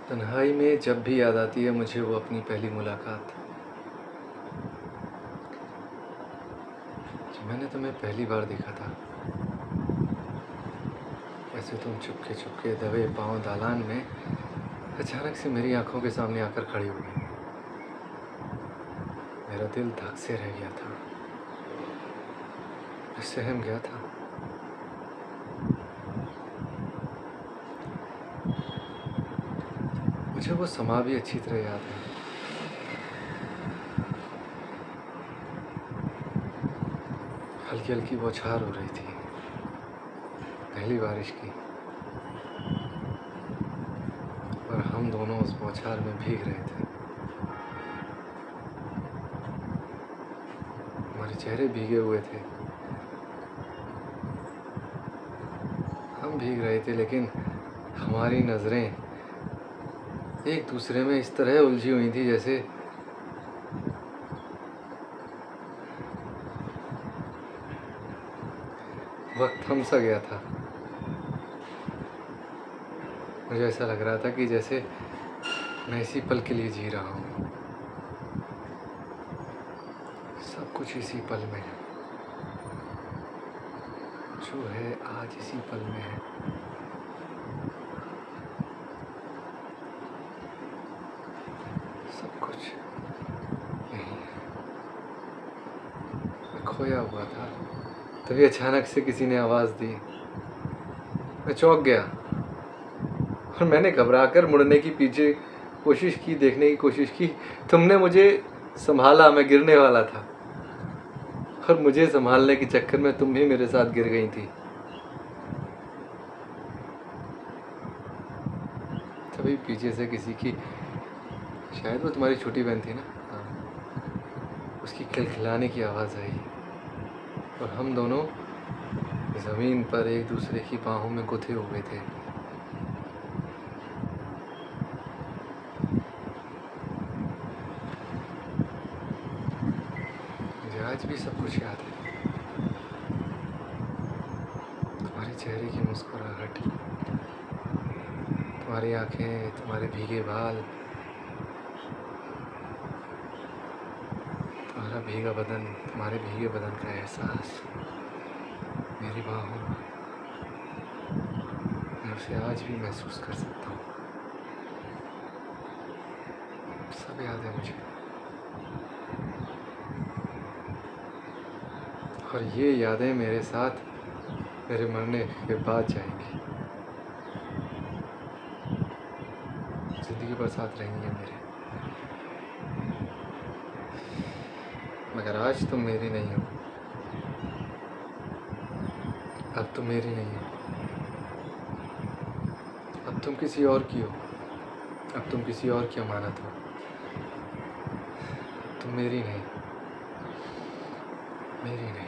तन्हाई में जब भी याद आती है मुझे वो अपनी पहली मुलाकात, जब मैंने तुम्हें पहली बार देखा था। ऐसे तुम चुपके चुपके दबे पांव दालान में अचानक से मेरी आंखों के सामने आकर खड़ी हो गई। मेरा दिल धक से रह गया था, मैं सहम गया था। मुझे वो समा भी अच्छी तरह याद है। हल्की हल्की बौछार हो रही थी, पहली बारिश की, और हम दोनों उस बौछार में भीग रहे थे। हमारे चेहरे भीगे हुए थे, हम भीग रहे थे, लेकिन हमारी नज़रें एक दूसरे में इस तरह उलझी हुई थी जैसे वक्त थम सा गया था। मुझे ऐसा लग रहा था कि जैसे मैं इसी पल के लिए जी रहा हूँ। सब कुछ इसी पल में है, जो है आज इसी पल में है। सब कुछ यही है। मैं खोया हुआ था, तभी अचानक से किसी ने आवाज़ दी। मैं चौंक गया और मैंने घबराकर मुड़ने की पीछे कोशिश की, देखने की कोशिश की। तुमने मुझे संभाला, मैं गिरने वाला था, और मुझे संभालने के चक्कर में तुम भी मेरे साथ गिर गई थी। तभी पीछे से किसी की, शायद वो तुम्हारी छोटी बहन थी ना, हाँ, उसकी खिलखिलाने की आवाज़ आई, और हम दोनों ज़मीन पर एक दूसरे की बाहों में गुथे हुए थे। मुझे आज भी सब कुछ याद है। तुम्हारे चेहरे की मुस्कुराहट, तुम्हारी आंखें, तुम्हारे भीगे बाल, तुम्हारा भीगा बदन, तुम्हारे भीगे बदन का एहसास मेरी बाहों में, मैं उसे आज भी महसूस कर सकता हूँ। सब याद है मुझे, और ये यादें मेरे साथ मेरे मरने के बाद जाएंगी, ज़िंदगी भर साथ रहेंगे मेरे। मगर आज तुम मेरी नहीं हो, अब तुम मेरी नहीं हो, अब तुम किसी और की हो, अब तुम किसी और की अमानत हो। तुम मेरी नहीं, मेरी नहीं।